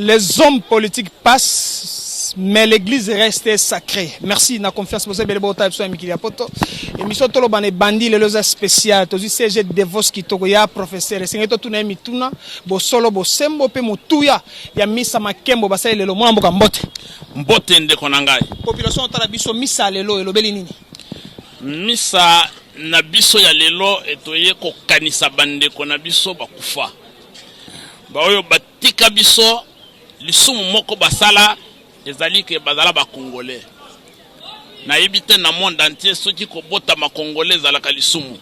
Les hommes politiques passent, mais l'église reste sacrée. Merci, na confiance pour ça. Belle bonne time, Mikili Poto. Émission tolo bane bandi le loza spécial. Tozi CG Devos qui toko ya professeur. Sengeto tuna mituna bo solo bo sembo pe mutuya ya misa makembo basai lelo mwana mboka mbote. Mbote ndeko nangai. Population tala biso misa lelo elobeli nini? Misa na biso ya lelo etoye ko kanisa bandeko na biso bakufa. Ba oyo batika biso lisumu moko basala ezali ke bazala ba congolais. Na yebite na monde entier soki ko bota ma congolais zalaka lisumu.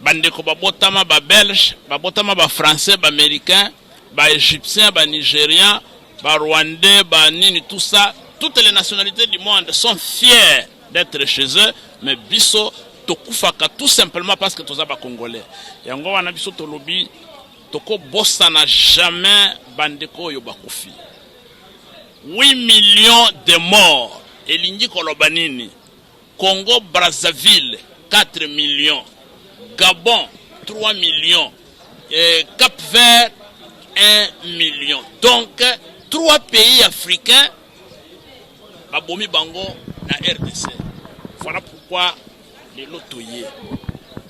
Bandeko ba botama ba belge, ba botama ba français, ba américain, ba égyptien, ba nigérien, ba rwandais, ba nini tout ça, toutes les nationalités du monde sont fiers d'être chez eux, mais biso tokufaka tout simplement parce que toza ba congolais. Yango wana biso tolobi toko bossa na jamais bandeko yo bakufi. 8 millions de morts. Elingi kolobanini. Congo Brazzaville 4 millions. Gabon 3 millions. Cap Vert 1 million. Donc 3 pays africains babomi bango na RDC. Voilà pourquoi les lotoyés.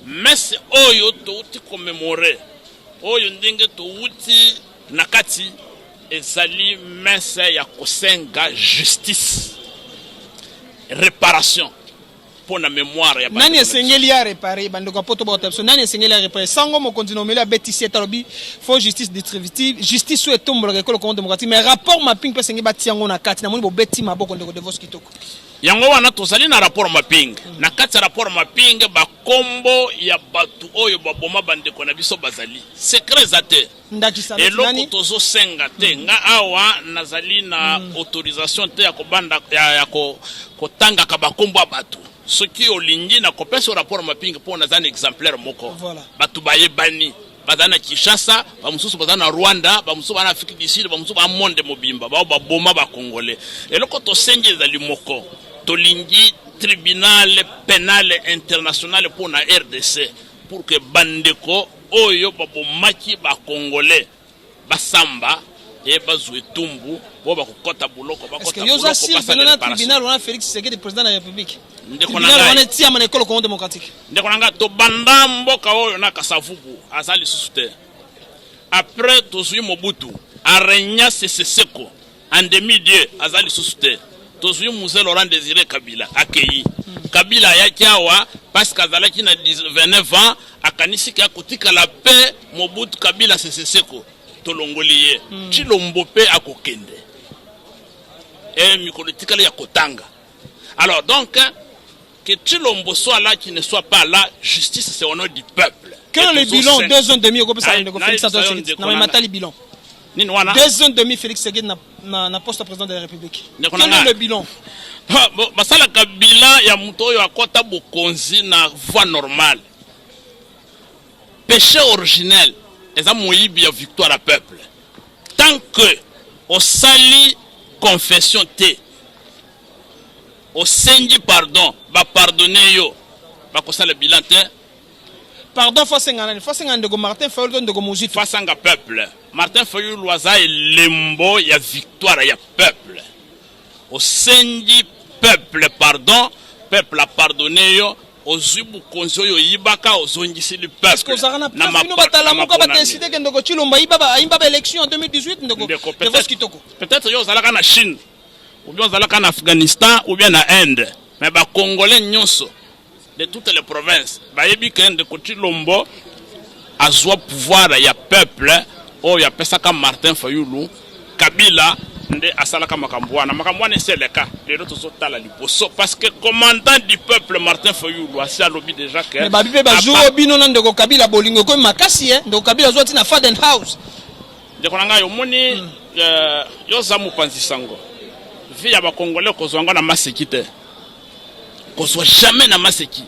Mais c'est oyo touti commémorer. Oyo ndenge touti nakati ezali messe ya kosenga justice. Réparation pour la mémoire ya nani esengeli ya réparer bandeko poto ba otapso nani esengeli ya réparer sango mo continue mela betisi etalobi faut justice distributive justice so etombola ekolo kongo démocratique mais rapport mapping pe sengi batiango na kati na moni bo beti maboko ndeko Devos kitoko yango wana tozali na rapport mapping na kati rapport mapping ba kombo ya batu oyo baboma bandeko na biso bazali secret zate ndakisa nani tozo senga te nga awa nazali na autorisation te ya kobanda ya kotanga ka bakombo ya batu soki olingi na kopesa rapport mapping pour na zana exemplaire moko batu baye bani bazana Kinshasa bamususu bazana Rwanda bamususu bana Afrique du Sud bamususu ba monde mobimba ba boma ba congolais eloko to sengeza limoko tolingi tribunal pénal international pour na RDC pour que bandeko oyo babomaki ba congolais basamba et bazwe tumbu bo bakokota buloko bakota buloko basala tribunal wana Félix Tshisekedi président de la République tribunal wana tiama na ekolo Congo démocratique ndeko nanga to banda mboka oyo na Kasavubu azali susute après tozui Mobutu arenya Seseko en 2002 azali susute tozui Mzee Laurent Désiré Kabila akei Kabila yaki awa parce qu'azalaki na 29 ans akanisi ka kotika la paix Mobutu Kabila Seseko tolongoliye Chilombo pe akokende et mikolotika ya kotanga. Alors donc que Chilombo soit là qui ne soit pas là, justice c'est au nom du peuple. Quel est le bilan 2 ans et demi au Félix Tshisekedi na matali bilan 2 ans et demi Félix Tshisekedi na poste président de la République. Quel est le bilan? Basala Kabila ya muto oyo akota bokonzi na voie normale. Péché originel eza moyibi ya victoire à peuple. Tant que au sali confession te au sengi pardon ba pardonner yo ba kosala bilan te pardon fasenga ndeko Martin Fayulu ndeko Muzito fasanga peuple Martin Fayulu waza lembo ya victoire ya peuple au sengi peuple pardon peuple a pardonné yo ozubu konzo yo yibaka ozongisi le peuple na mapino batala moko ba décider que ndeko Chilombo imba élection en 2018 ndeko Devos kitoko peut-être yo zalaka na Chine ou bien zalaka na Afghanistan ou bien na Inde mais ba congolais nyonso de toutes les provinces ba yebi que ndeko Chilombo azwa pouvoir ya peuple o ya pesaka Martin Fayulu Kabila nde asalaka makambo wana c'est le cas les autres sont tala liposo parce que commandant du peuple Martin Fayulu asi alobi déjà que mais babibe bajour bino na ndeko Kabila bolingo ko makasi ndeko Kabila zoti na Faden House ndeko nanga yo moni yo zamu panzisango vi ya ba congolais kozwanga na maseki te kozwa jamais na maseki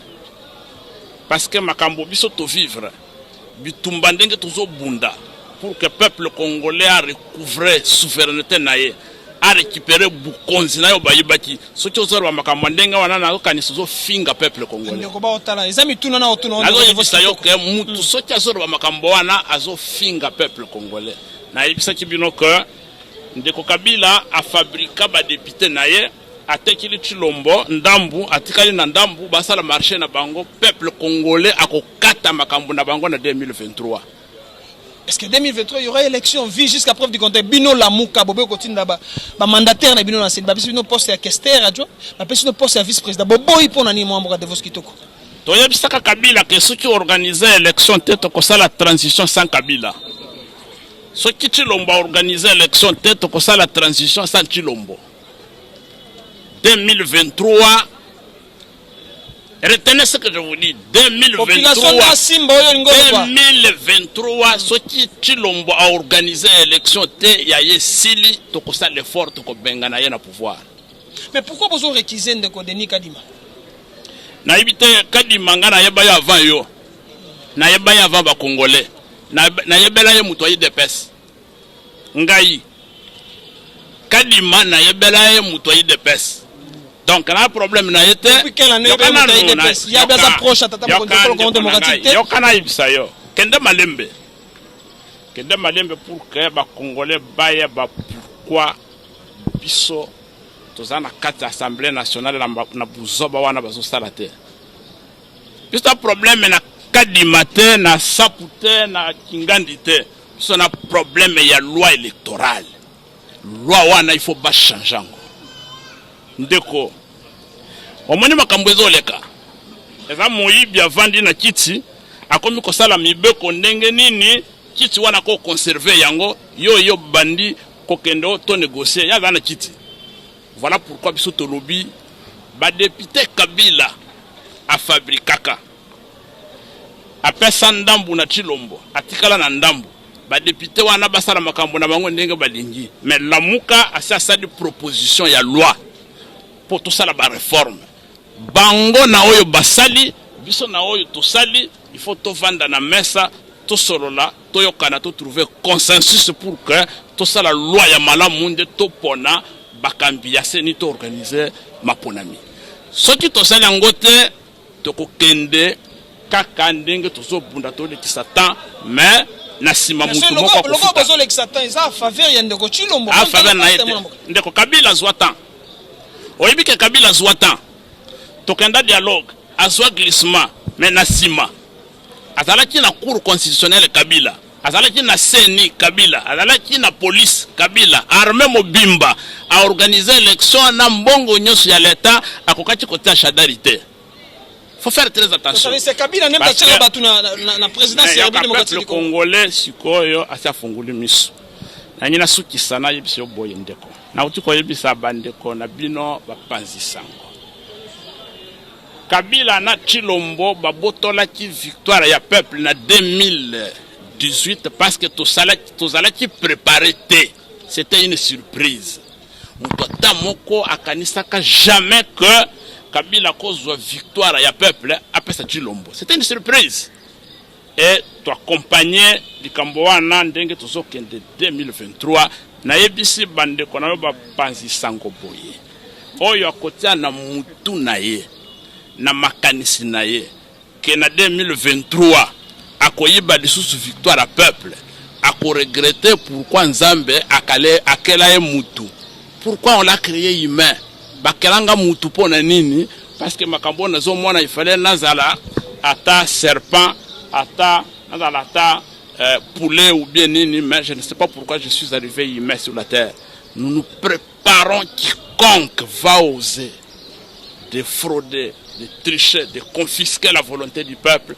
parce que makambo biso to vivre bitumba ndenge tozo bunda pour que le peuple congolais a recouvert souveraineté naie a récupéré bukonzi na yo bayibaki soki ozorwa makambo ndenga wana na kanisa zo finga peuple congolais ndeko ba otala ezami tuna na otuna ndeko Devos yo ke mutu soki azorwa makambo wana azo finga peuple congolais na yebisaki bino que ndeko Kabila a fabriqué ba député na ye atekili Chilombo ndambu atikali na ndambu basala marché na bango peuple congolais akokata makambo na bango na 2023. Est-ce que 2023 il y aura élection vie jusqu'à preuve du contraire Bino Lamuka Bobo Kotinda ba mandataire na bino na Sénégal ba bino poste ya questeur adjo ba bino poste ya vice-président Bobo ipona ni mwambo Devos Kitoko. To yebisaka Kabila que ceux qui organisaient l'élection tête ko sala transition sans Kabila. Ceux qui Chilombo organisaient l'élection tête ko sala transition sans Chilombo. 2023, retenez ce que je vous dis, 2023, ce qui Chilombo a organisé l'élection, il y a eu Sili, toko ça l'effort, toko bengana na pouvoir. Mais pourquoi vous avez réquisé de Denis Kadima? Na ibite Kadima ngana yeba ya avant yo, na yeba ya avant ba Congolais, na yebela ye mutoyi de pes, ngai, Kadima na yebela ye mutoyi de pes. Donc, il y a un problème. Depuis quelle année il y a des approches à Tata Mokondo démocratique. Il y a un Kende Malembe. Kende Malembe pour que les Congolais baillent pourquoi Bisso, tous en 4 assemblées nationales, na Bouzoba wana bazo salate. Juste un problème na Kadimate, na Sapute, na Kingandite. C'est un problème, il y a loi électorale. Loi wana il faut pas changer. Ndeko omoni makambo ezoleka eza moyibi avandi na kiti akomi kosala mibeko ndenge nini kiti wana ko conserver yango yo bandi kokendo to négocier yaza na kiti. Voilà pourquoi biso to lobby ba député Kabila a fabrikaka apesa ndambu na Chilombo atikala na ndambu ba député wana basala makambo na bango ndenge balingi. Mais Lamuka asa di proposition ya loi pour tout ça la réforme. Bango na oyo basali, biso na oyo to sali, il faut to vanda na mesa, to solola, to yokana to trouver consensus pour que tout ça la loi ya malamunde to pona bakambi ya seni to organiser maponami. Soki to sali ngote to kokende kaka ndenge to so bunda to le kisatan, mais na sima mutu moko ko. Logo bazo le kisatan, ça faveur ya ndeko Chilombo. A faveur na ete. Ndeko Kabila zwatan. Oibike Kabila zwatan tokenda dialogue azwa glissement mais na sima azalaki na cour constitutionnelle Kabila azalaki na CENI Kabila azalaki na police Kabila armée mobimba a organiser élection na mbongo nyoso ya l'état akokati kotia chadarité. Faut faire très attention. C'est Kabila nem batira batu na présidence ya République démocratique du Congo. Congolais sikoyo asa funguli miso na nyina suki sana yebisyo boye ndeko na uti ko yebisa bandeko na bino bapanzi sango. Kabila na Chilombo babotola ki victoire ya peuple na 2018 parce que tout ça qui préparé. C'était une surprise. Mutata moko akanisaka jamais que Kabila kozwa victoire ya peuple après sa Chilombo. C'était une surprise. Et tu accompagner likambo wana ndenge tozokende 2023 na yebisi bandeko na ba panzi sango boye. Oyo akotia na mutu na ye. Na makanisi na ye que na 2023 akoyiba lisusu victoire à peuple ako regretter pourquoi Nzambe akela ye mutu, pourquoi on l'a créé humain bakelanga mutu pona nini parce que makambo na zo mona il fallait nazala ata serpent ata nazala ata poulet ou bien nini, mais je ne sais pas pourquoi je suis arrivé humain sur la terre. Nous nous préparons, quiconque va oser de frauder, de tricher, de confisquer la volonté du peuple,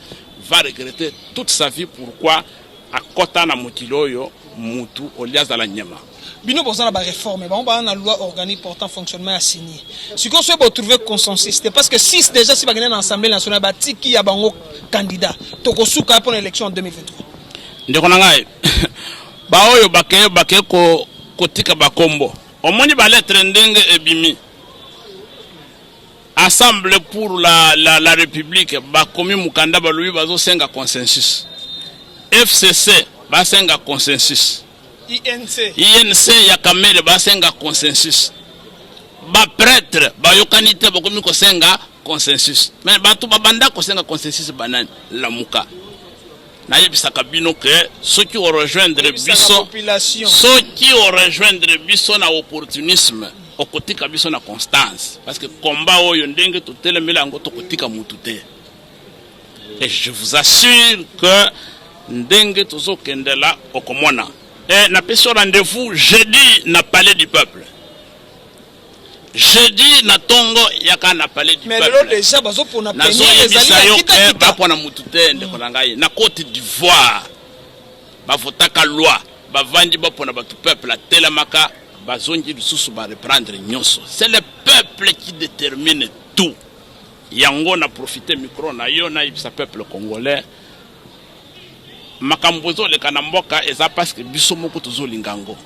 va regretter toute sa vie. Pourquoi à kota na motiloyo mutu olias à la nyama. Bino bozana ba réforme, ba on a loi organique portant fonctionnement à signer. Si qu'on soit trouver consensus, c'était parce que si déjà si ba gagner l'Assemblée nationale ba tiki ya bango candidat, tokosuka pour l'élection en 2023. Ndeko nangai. Ba oyo bakeye ko kotika bakombo. Omoni ba lettre ndenge ebimi. Assemblée pour la République, bakomi mukanda balubi bazo senga consensus. FCC basenga consensus. INC ya kamere basenga consensus. Ba prêtre ba yokanite bakomi ko senga consensus. Mais batu babanda ko senga consensus banani Lamuka. nayebisaka bino que ceux qui ont rejoindre biso na opportunisme okotika biso na constance parce que combat oyo ndenge totelemela yango tokotika mutu te. Et je vous assure que ndenge tozokendela okomona. Et na peso rendez-vous jeudi na palais du peuple. Jeudi na tongo yaka na palais du peuple. Mais lelo déjà bazo pona penye ezali kita ba pona mutu te ndeko na ngai na Côte d'Ivoire. Ba votaka loi, ba vandi ba pona ba tout peuple la telemaka bazongi lisusu ba reprendre nyonso. C'est le peuple qui détermine tout. Yango na profiter micro na yo na ibisa peuple congolais. Makambozo le kanamboka eza parce que biso moko tozolingango.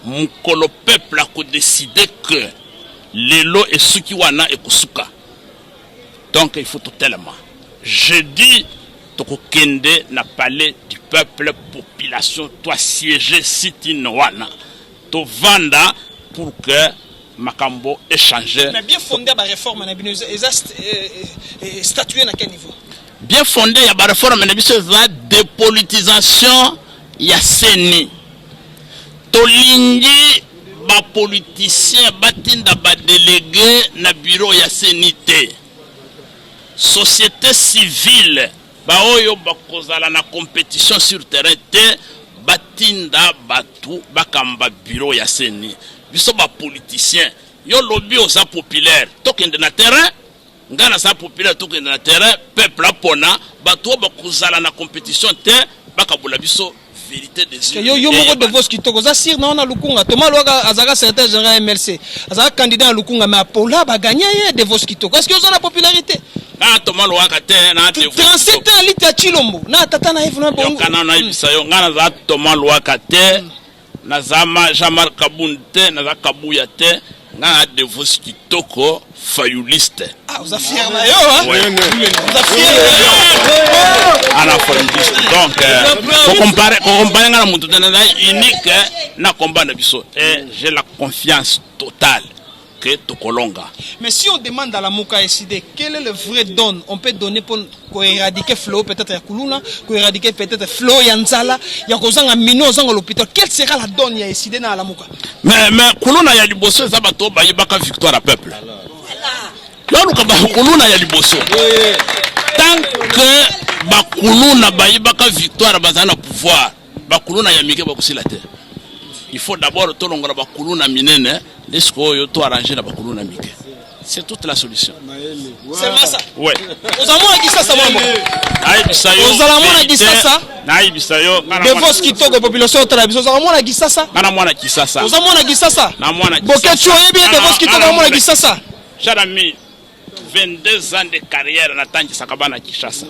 Mukolo peuple a ko décider que lelo esuki wana ekosuka. Donc il faut tout tellement. Jeudi toko kende na palais du peuple population toi siéger sitting wana. To vanda pour que makambo échanger. Mais bien fondé ba réforme na bino statué na quel niveau? Bien fondé ya ba réforme na biso za dépolitisation ya seni. Tolingi ba politicien batinda ba délégué na bureau ya senité. Société civile ba oyo bakozala na compétition sur terrain te batinda batu bakamba bureau ya seni. Biso ba politicien yo lobby oza populaire tokende na terrain ngana sa populaire tokende na terrain peuple apona batu bakozala na compétition te bakabula biso vérité des yeux. Yo moko de vos qui tokoza sir na lukunga Thomas Loaka azaka secrétaire général MLC azaka candidat à lukunga mais Apola ba gagner de vos qui toko est-ce que vous avez la popularité na Thomas Loaka te na te 37 ans lita Chilombo na tata na ifuna bongo kana na ibisa yo ngana za Thomas Loaka te na zama Jean-Marc Kabunte na za Kabuya te ngana de vos qui toko fayuliste. Ah, vous affirmez là, hein? Ouais. Vous affirmez. Ana fayuliste. Donc, pour comparer ngana mutu tena unique na combat na biso. Et j'ai la confiance totale que tokolonga. Mais si on demande à la Mouka SID quel est le vrai don on peut donner pour éradiquer Flo peut-être ya Kuluna, pour éradiquer peut-être Flo Yanzala, ya kozanga mino zanga l'hôpital, quelle sera la donne ya SID na la Mouka? Mais Kuluna ya liboso za bato ba yebaka victoire à peuple. Loluka ba Kuluna ya liboso. Tant que ba Kuluna ba yebaka victoire bazana pouvoir, ba Kuluna ya mike ba kusila te. Il faut d'abord tolongola ba Kuluna minene, lesko yo to arranger na ba Kuluna mike. C'est toute la solution. C'est ça. Ouais. Aux amours qui ça mambo. Aux amours qui ça. Naï bisayo. De vos qui togo population trabiso aux amours qui ça. Kana mwana kisasa. Aux amours qui ça. Na mwana kisasa. Bokecho yebi de vos qui togo amours qui ça. Cher ami, 22 ans de carrière na tangi sakabana Kishasa.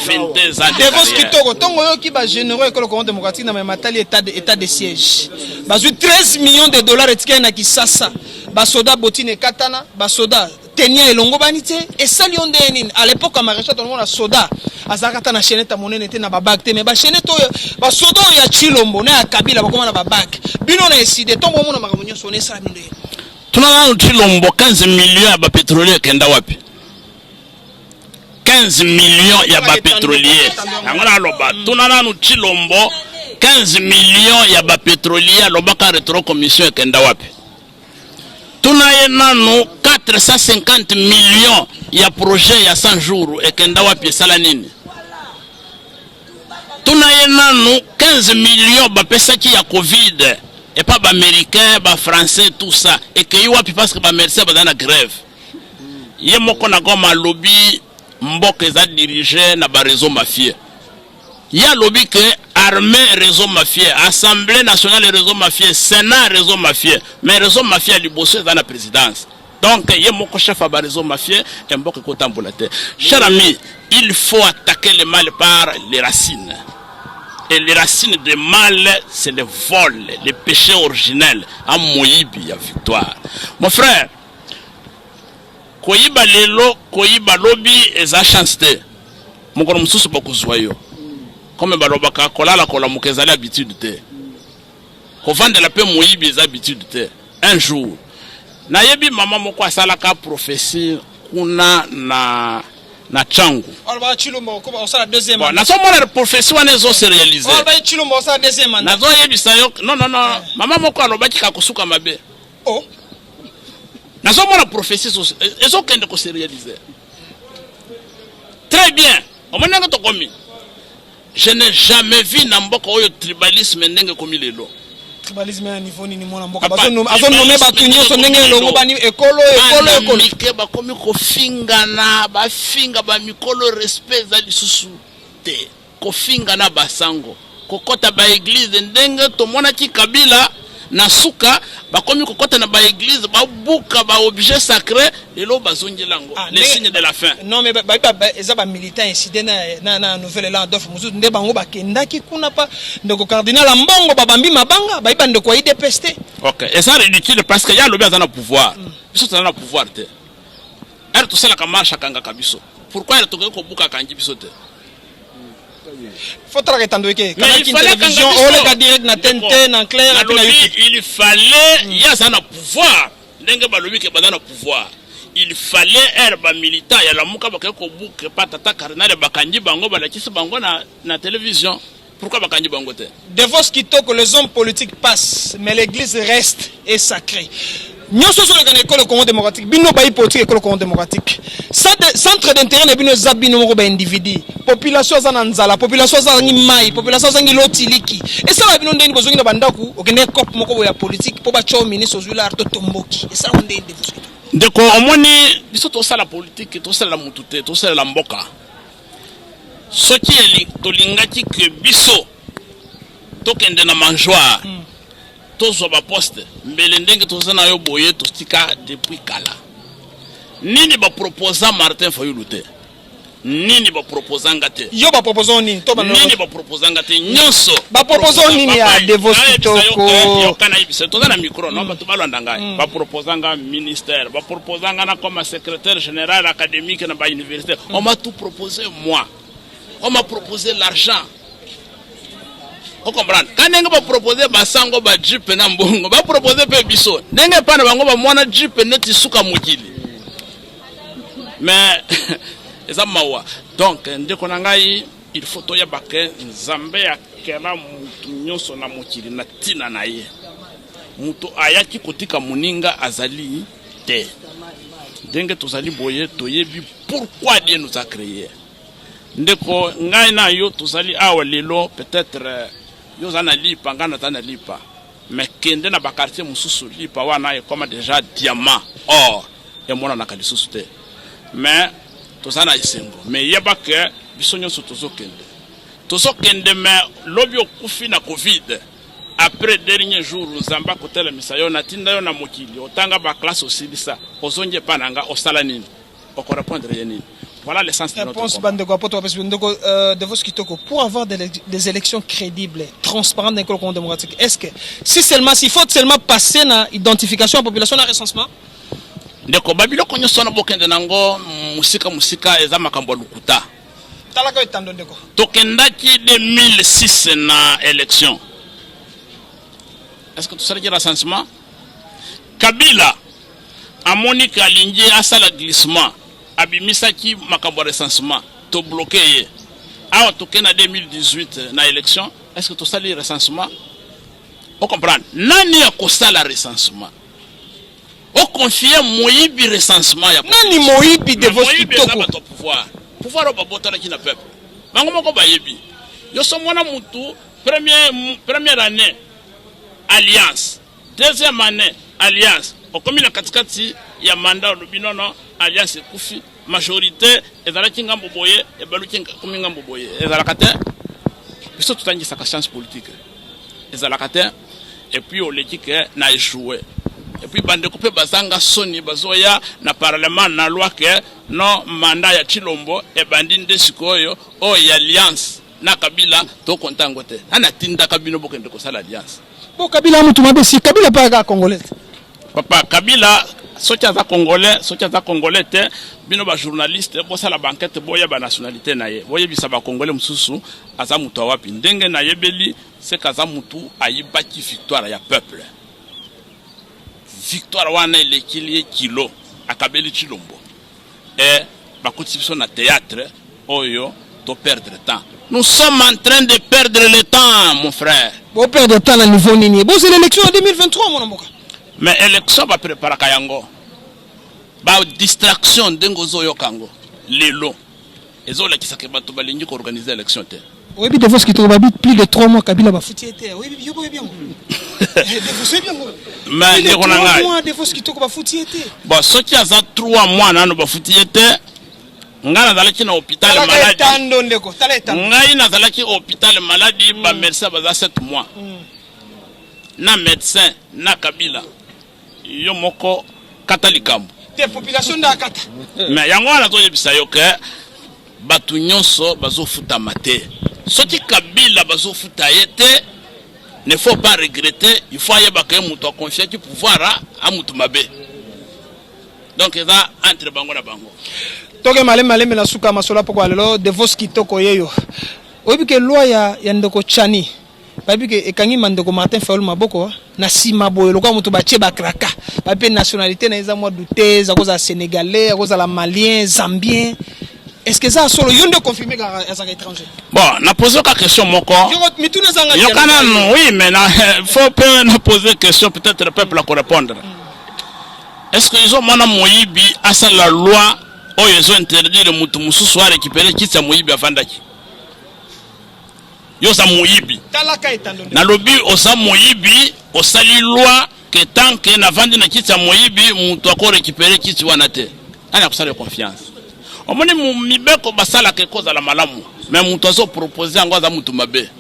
22 ans de carrière. De vos qui togo tongo yo ki ba généreux école Congo démocratique na matali état de siège. Bazu 13 millions de dollars etikena na Kishasa. Basoda botine katana, basoda tenia elongo banite et sali onde nini à l'époque à maréchal tout le monde a soda azakata na chaînette monene te na babak te mais ba chaînette oyo basoda ya Chilombo na Kabila bakoma na babak bino na eside tombo mona makamunyo sone sa bino tunana Chilombo 15 millions ya ba pétrolier kenda wapi 15 millions ya ba pétrolier ngona loba tunana Chilombo 15 millions ya ba pétrolier lobaka retro commission kenda wapi tunaye nanu 450 millions ya projet ya 100 jours et kenda wapi sala nini tunaye nanu 15 millions ba pesa ki ya covid et pas ba américain ba français tout ça et que y wapi parce que ba merci ba dans grève ye moko na goma lobby mboka eza dirigé na ba réseau mafieux ya lobby que armée réseau mafieux, assemblée nationale réseau mafieux, sénat réseau mafieux, mais réseau mafieux à liboso dans la présidence. Donc il y a mon chef à réseau mafieux et mboko kotambolate. Cher ami, il faut attaquer le mal par les racines. Et les racines du mal, c'est le vol, le péché originel. À Moïbi, à victoire. Mon frère, koyiba lelo, koyiba lobby, eza chance te. Mon gros moussou beaucoup joyeux. Comme balobaka kolala kola mukezali habitude te. Ko vendre la paix moyibi les habitude te. Un jour, na yebi maman moko asalaka prophétie kuna na changu. Alors ba Chilombo ko ça la deuxième. Bon, na so mona prophétie wana ezo se réaliser. Oh ba Chilombo ça la deuxième mandat. Na zo yebisa yo non mama moko alobaki ka kosuka mabe. Oh. Na so mona prophétie ezo kende ko se réaliser. Très bien. Omonanga to komi. Je n'ai jamais vu na mboka oyo tribalisme ndenge komi lelo. Tribalisme à niveau ni mona mboka bazo nomé batu nyonso ndenge longo bani ekolo. Mike bakomi kofingana bafinga ba mikolo respect za lisusu te kofingana basango kokota ba église ndenge to mona ki Kabila na suka bakomi kokota na ba église ba buka ba objet sacré lelo bazongelango les signes de la fin. Non mais eza ba militant incident na nouvelle land d'offre muzu nde bango bakendaki kuna pa ndeko cardinal mbongo babambi mabanga ba ndeko ide peste. OK, et ça ridicule parce que ya lobi azana pouvoir. Biso tana pouvoir te. Elle tout ça la marche kanga kabiso. Pourquoi elle toke ko buka kanji biso te? Faut tra ketando ke kana ki télévision ole ka direct na TNT na clair na YouTube. Il fallait ya sana pouvoir. Ndenge balobi ke bazana pouvoir. Il fallait herba militant ya la muka ba ko buka patata cardinal bakanji bango balakisi bango na télévision. Pourquoi bakanji bango te? Devos kitoko les hommes politiques passent mais l'église reste et sacrée. Nyoso so le école Congo démocratique bino ba politique école Congo démocratique centre d'intérêt na bino zabino moko ba individu population za nzala population za ngi mai population za ngi lotiliki et ça ba bino ndeni ko zongi na bandaku okende cop moko ya politique po ba cho ministre zula arto tomboki et ça ndeni Devos ndeko omoni biso to sala politique to sala mutute to sala mboka soki eli tolingaki ke biso tokende na manjoire tozo ba poste mbele ndenge tozana yo boye tostika depuis kala nini ba proposa Martin Fayulu te nini ba proposa ngate yo ba proposa nini to ba nini ba proposa ngate nyonso ba proposa nini ya Devos kitoko yo kana ibise tozana micro no ba to balanda ngai ba proposa nga ministère ba proposa nga na comme secrétaire général académique na ba université on m'a tout proposé moi on m'a proposé l'argent. On comprend. Quand on va proposer basango ba jeep na mbongo, ba proposer pe biso. Ndenge pana bango ba mwana jeep neti suka mukili. Mais eza mawa. Donc ndeko na ngai il faut to ya bake nzambe ya kela mutu nyonso na mukili na tina na ye. Mutu ayaki kotika muninga azali te. Ndenge tozali boye toyebi pourquoi Dieu nous a créé. Ndeko ngai na yo tozali awa lelo peut-être yo zana lipa ngana tana lipa mais kende na ba quartier mususu lipa wana e comme déjà diamant or et mona na kalisusu te mais tozana isengo mais yeba ke bisonyo so tozokende mais lobi okufi na covid après dernier jour nzamba kotela misayo na tinda yo na mokili otanga ba classe osilisa ozonje pananga osala nini okorepondre yenini. Voilà l'essence de notre combat. Pour avoir des élections crédibles, transparentes dans le Congo démocratique, est-ce que s'il faut seulement passer na identification à la population na recensement? Ndeko babilo konyo sona bokende nango musika eza makambo lukuta. Talaka etando ndeko. Tokendaki 2006 na élection. Est-ce que tu sais le recensement? Kabila amoni kalingi asala glissement. Abimisaki makambo recensement to bloqué ye awa tokena 2018 na élection. Est-ce que tu sais le recensement? On comprend nani ya kosala recensement o confier moyibi recensement ya nani moyibi de vos kitoko pouvoir o babota na kina peuple bango moko bayebi yo so mwana mutu première année alliance deuxième année alliance o komina katikati ya mandat lobinono alliance kufi majorité ezalaki ngambo boye e baluki komi ngambo boye ezalaka te biso tutangisa ka science politique ezalaka te et puis on l'équipe na échoué et puis bande coupé bazanga soni bazoya na parlement na loi que non mandat ya Chilombo e bandinde sikoyo o ya alliance na Kabila to kontango te ana tinda Kabila bokende ko sala alliance bo Kabila mutu mabe si Kabila pa ga congolais papa Kabila sotia za congolais te bino ba journaliste bo sala banquette boya ba nationalité na ye boye bisa ba congolais mususu aza mutu wapi ndenge na yebeli c'est kaza mutu ayibaki victoire ya peuple victoire wana elekili kilo akabeli Chilombo et bakoti biso na théâtre oyo to perdre temps. Nous sommes en train de perdre le temps, mon frère. Vous perdez le temps à niveau nini. Bon, c'est l'élection en 2023, mon amour. Mais l'élection va préparer Kayango. Ba distraction dengozo yokango. Lelo. Ezo la kisake bato balingi ko organiser l'élection te. Oui, mais Devos qui trouve plus de 3 mois Kabila va foutre été. Oui, bien. C'est bien. Mais les 3 mois Devos qui trouve va foutre été. Bon, ce qui a ça 3 mois nano ba foutre été. Ngana zalaki na hôpital maladie. Ngai na zalaki hôpital maladie ba médecin ba 7 mois. Na médecin na Kabila. Yo moko katalikambo. Te population da kata. Mais yango na to yebisa yo ke batu nyonso bazo futa mate. Soki Kabila bazo futa yete, ne faut pas regretter, il faut y baka mutu a confier qui pouvoir a mutu mabe. Donc ça entre bango na bango. Toke malé na suka masola poko lelo Devos kitoko yeyo. Oyebi ke loi ya ndeko Chani. Babi ke ekangi mandeko Martin Fayulu maboko na sima boye lokwa mutu ba tie ba kraka. Babi nationalité na eza moi douter za koza sénégalais, koza la malien, zambien. Est-ce que ça a solo yonde confirmé à un étranger? Bon, na poser la question moko. Oui, mais faut pas poser question peut-être le peuple à répondre. Est-ce qu'ils ont mana moyibi à la loi où ils ont interdit le mutu musu soit récupérer qui sa moyibi avant d'aki? Yo sa moyibi. Na lobi osa moyibi osali loi que tant que na vandi na kitsa moyibi mutu ako récupérer qui tu wanate. Ana kusala confiance. Omoni mibeko basala ke koza la malamu mais mutu azo proposer ngo za mutu mabe.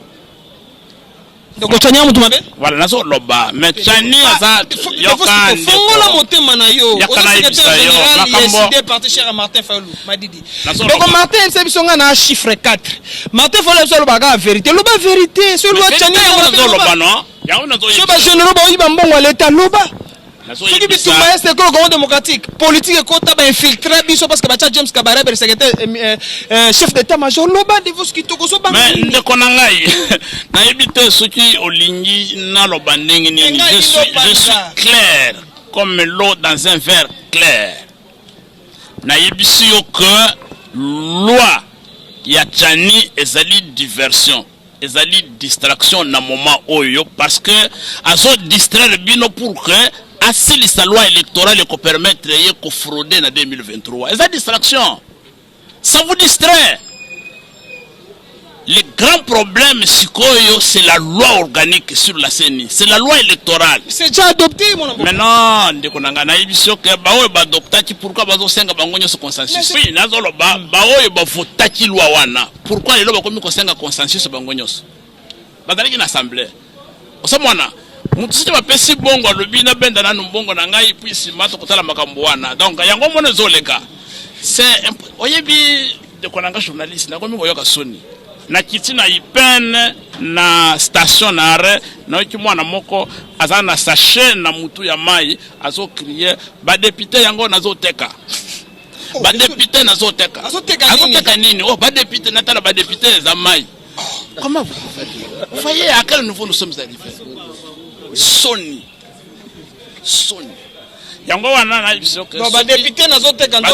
Donc Chani mutu mabe? Voilà nazo loba mais Chani aza yoka fongola motema na yo. Oza secrétaire général ISD parti cher Martin Fayulu madidi. Donc Martin c'est bisonga na chiffre 4. Martin Fayulu so loba ga vérité. Loba vérité sur loi Chani nazo loba non? Ya ona zo. So ba généraux ba yiba mbongo l'état loba. Ce qui est c'est que le démocratique, politique et quoi t'as infiltré biso parce que James Kabare le secrétaire chef d'état-major loba Devos qui toko so ba. Mais ndeko nangai na ebite soki olingi na loba ndenge nini je suis clair comme l'eau dans un verre clair. Na ebisi yo que loi ya Chani ezali diversion. Ezali distraction na moment oyo parce que azo distraire bino pour que asili sa loi électorale qui permettre de frauder en 2023. Et ça distraction. Ça vous distrait. Le grand problème, c'est la loi organique sur la CENI. C'est la loi électorale. C'est déjà adopté, mon ami. Maintenant, pourquoi ce consensus? Oui, pourquoi les lois comme consensus sur une assemblée? Mutu ba pesi bongo lobina benda na mbongo na ngai puis mato kotala makambo wana donc yango mona zoleka c'est oyebi de konanga journaliste na komi koyoka soni na kiti na IPN na station na arrêt na ki mwana moko azana na sachet na mutu ya mai azo crier ba député yango nazoteka ba député nazoteka azoteka nini oh ba député natala ba député za mai comment vous voyez à quel niveau nous sommes arrivés? Sony yango wana na biso que ba député nazoteka ndo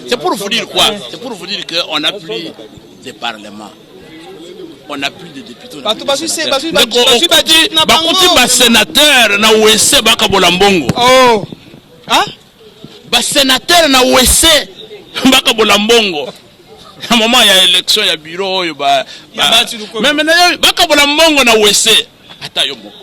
c'est pour vous dire quoi? C'est pour vous dire que on n'a plus de parlement, on n'a plus de députés. Ba sénateur na OEC bakabola mbongo. Oh hein? Ba sénateur na OEC bakabola mbongo. À un moment il y a élection, il y a bureau, il y a mais maintenant bakabola mbongo na OEC ata yo moko.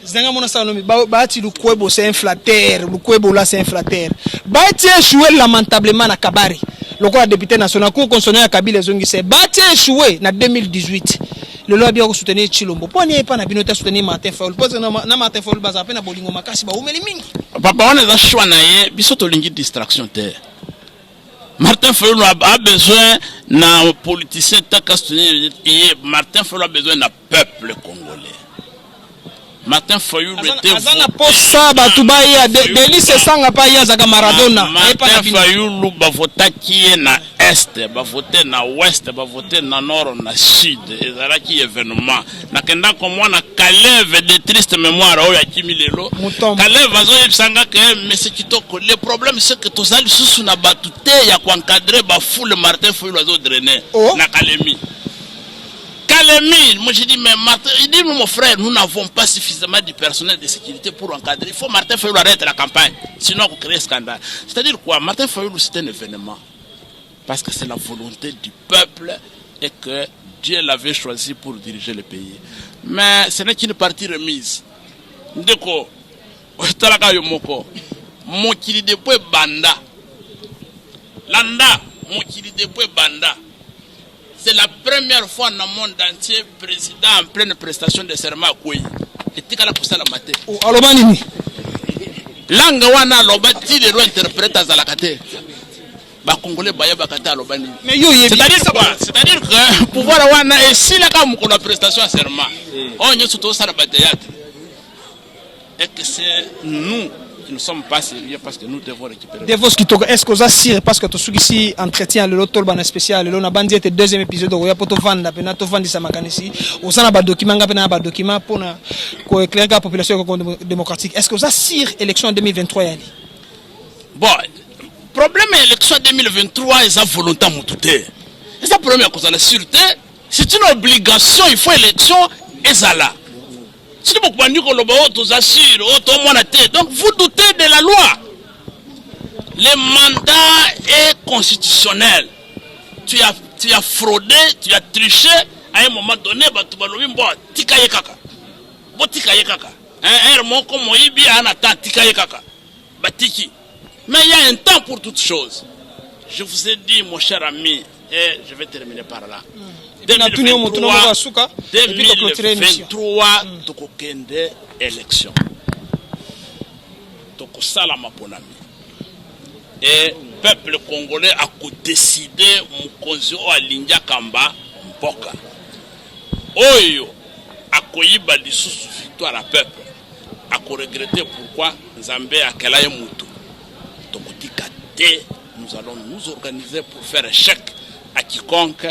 Zenga mona sanomi baati lukwebo c'est un flatteur, lukwebo là c'est un flatteur. Baati échoué lamentablement na Kabari. Le corps député national cour constitutionnel ya Kabila zongi c'est baati échoué na 2018. Le loi bien soutenir Chilombo. Pour n'y pas na binote soutenir Martin Fayulu. Parce que na Martin Fayulu baza pe na bolingo makasi ba umeli mingi. Papa on est choix na ye biso to lingi distraction terre. Martin Fayulu a besoin d'un politicien Martin Fayulu a besoin d'un peuple congolais. Martin Fayulu était azana posa batuba ya Denis Sanga pa ya zaka Maradona. Martin Fayulu bavotaki na est, bavote na ouest, bavote na nord, na sud. Ezalaki événement. Nakenda komwa na Kaleve de triste mémoire oyo akimi lelo. Kaleve azo yebisanga que monsieur Kitoko, le problème c'est que tozali susu na batute ya encadrer ba foule Martin Fayulu azo drainer na Kalemi. Moi j'ai dit, mais Martin, il dit, mon frère, nous n'avons pas suffisamment de personnel de sécurité pour encadrer. Il faut Martin Fayulu arrête la campagne, sinon on crée un scandale. C'est-à-dire quoi? Martin Fayulu c'est un événement. Parce que c'est la volonté du peuple et que Dieu l'avait choisi pour diriger le pays. Mais ce n'est qu'une partie remise. Ndeko, talaka yomoko, mokili depo banda. Landa, mokili depo banda. C'est la première fois dans le monde entier, président en pleine prestation de serment à Kouy. Et tu as la maté. Alobanini. Langue wana lobati de l'interprète à Zalakate. Ba Congolais baya bakata alobani. C'est-à-dire quoi? C'est-à-dire que pouvoir wana et si la comme la prestation à serment. On y est surtout ça la bataille. Et que c'est nous qui ne sommes pas sérieux parce que nous devons récupérer. Devos Kitoko, est-ce que vous assirez parce que tu suis ici entretien le lot ban spécial le na bandi était deuxième épisode où ya poto vanda pena to vandi sa makanisi au sana ba document ngapena ba document pour na ko éclairer la population démocratique. Est-ce que vous assirez élection 2023 yani? Bon, problème élection 2023 est sa volonté moutouté. C'est ça problème cause la sûreté, c'est une obligation, il faut élection et ça là. Donc vous doutez de la loi. Le mandat est constitutionnel. Tu as fraudé, tu as triché. À un moment donné, mais il y a un temps pour toutes choses. Je vous ai dit, mon cher ami, et je vais terminer par là. 2023, tokokende élection. Tokosala maponami. Et le peuple congolais a décidé mukonzi o alingia kamba mboka. Oyo akoyiba lisusu victoire à peuple. Ako regretter pourquoi Nzambe akelaye mutu. Tokotika te, nous allons nous organiser pour faire un chèque à quiconque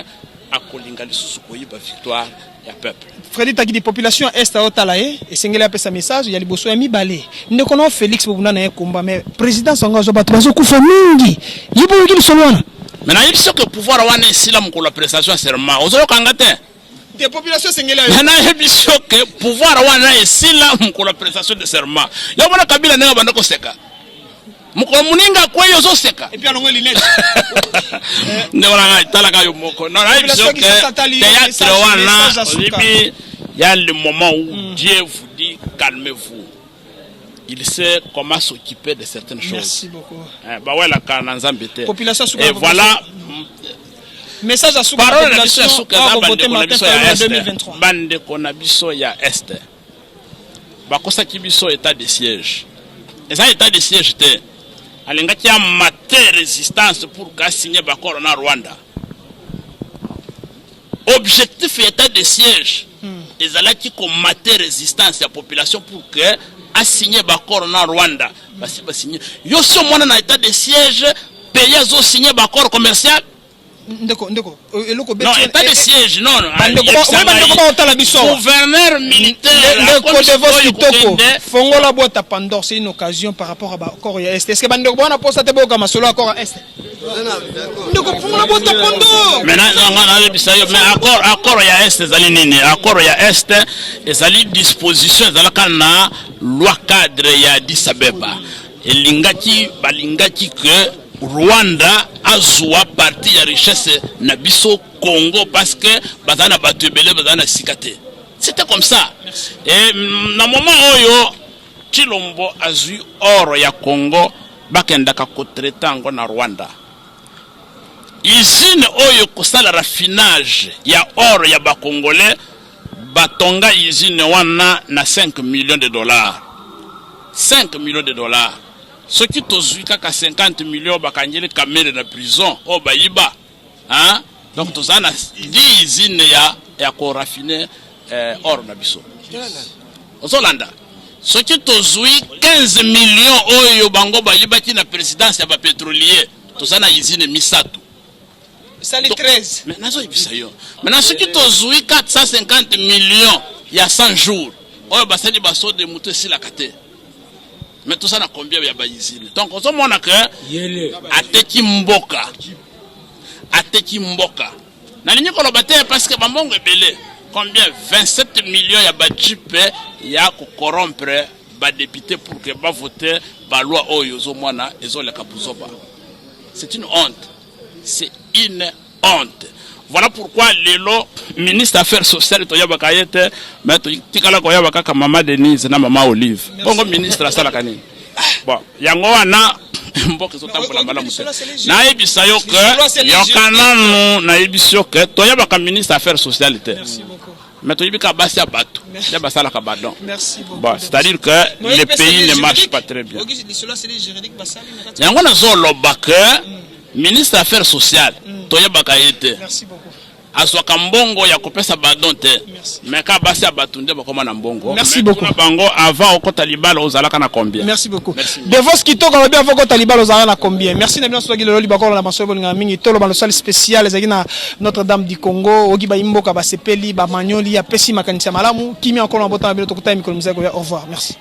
a kolinga lisusu koyiba victoire ya peuple. Freddy taki di population est à Otalaye et sengeli a sa message ya liboso ya mibale. Ne kono Félix Bobuna na komba mais président sanga zo bato bazo kufa mingi. Yibo ngili solwana. Mais na yibiso que pouvoir wana sila mko la prestation serment. Ozo kangate. Des populations sengeli a. Na yibiso que pouvoir wana sila mko la prestation de serment. Ya bona Kabila na bandako seka. Mukomuninga kweyo zoseka et puis alongo linete ne wala talaka yo moko non la émission que théâtre wana libi il y a le moment où Dieu vous dit calmez-vous. Il sait comment s'occuper de certaines choses. Merci beaucoup. Bah ouais la kana nzambete. Population et voilà message à Souka parole la Souka za voter Martin Fayulu en 2023. Bande konabiso ya est. Ba kosa kibiso état de siège. Et ça état de siège était alingaki a maté résistance pour qu'a signer bakoro na Rwanda. Objectif état de siège. Les alaki ko maté résistance la population pour que a signé bakoro na Rwanda. Basi ba signer. Yo so mona na état de siège pays zo signer bakoro commercial. Ndeko non, état de siège non. Gouverneur militaire Fongola boîte à Pandore, c'est une occasion par rapport à Bakoro ya Est. Est-ce que Bandeko bona posa te boka masolo akoro Est? Ndeko Fongola boîte à Pandore. Mais accord ya Est ezali nini? Accord ya Est ezali disposition ezala kana loi cadre ya Addis Abeba. Elingaki balingaki que Rwanda azwa partie ya richesse na biso Congo parce que bazana batubele bazana sikate. C'était comme ça. Et na moment oyo Chilombo azui oro ya Congo bakenda ka kotreta ngo na Rwanda. Usine oyo kosala raffinage ya oro ya ba Congolais batonga usine wana na 5 millions de dollars. 5 millions de dollars. Ce qui tozui kaka 50 millions bakangeli kamere na prison o bayiba hein donc tozana 10 usines ya ko raffiner or na biso Ozolanda. Ce qui tozui 15 millions oyo bango bayibaki na présidence ya ba pétrolier. Tozana usine Misatu. Ça les 13. Maintenant ce qui tozui 450 millions il y a 100 jours. Oyo basali baso de muto si la kate. Mais tout ça na combien ya ba usine. Donc on mona que ateki mboka. Na ligne ko lobate parce que bambongo ebele. Combien 27 millions ya ba jeep ya ko corrompre ba député pour que ba voter ba loi oyo zo mona ezo le kapuzoba. C'est une honte. C'est une honte. Voilà pourquoi le ministre Affaires sociales to yabaka yete mais to tikala ko yabaka ka mama Denise na mama Olive. Bongo ministre asala kanini. Bon, yango wana mboka zo tambola bala muté. Na yebisa yo que yokana na yebisa yo que to yabaka ministre Affaires sociales te. Merci beaucoup. Mais tu dis que Bassia Batou, merci beaucoup. Bon, c'est-à-dire que le pays ne marche pas très bien. Il y a un ministre des Affaires sociales, Toya Bakayete. Merci beaucoup. Aswa Kambongo ya kopesa badon te. Mais ka Bassia Batou nde bakoma na mbongo. Merci beaucoup. Bango avant au Talibal ozalaka na combien? Merci beaucoup. Devos Kitoko va bien avant au Talibal ozalaka na combien? Merci na bien so gilolo libakolo na maso bolinga mingi tolo ba salle spéciale ezaki na Notre-Dame du Congo, ogi ba imboka ba sepeli ba manyoli ya pesi makanisa malamu, kimi encore na botana bilo tokuta mikolo muzako ya au revoir. Merci.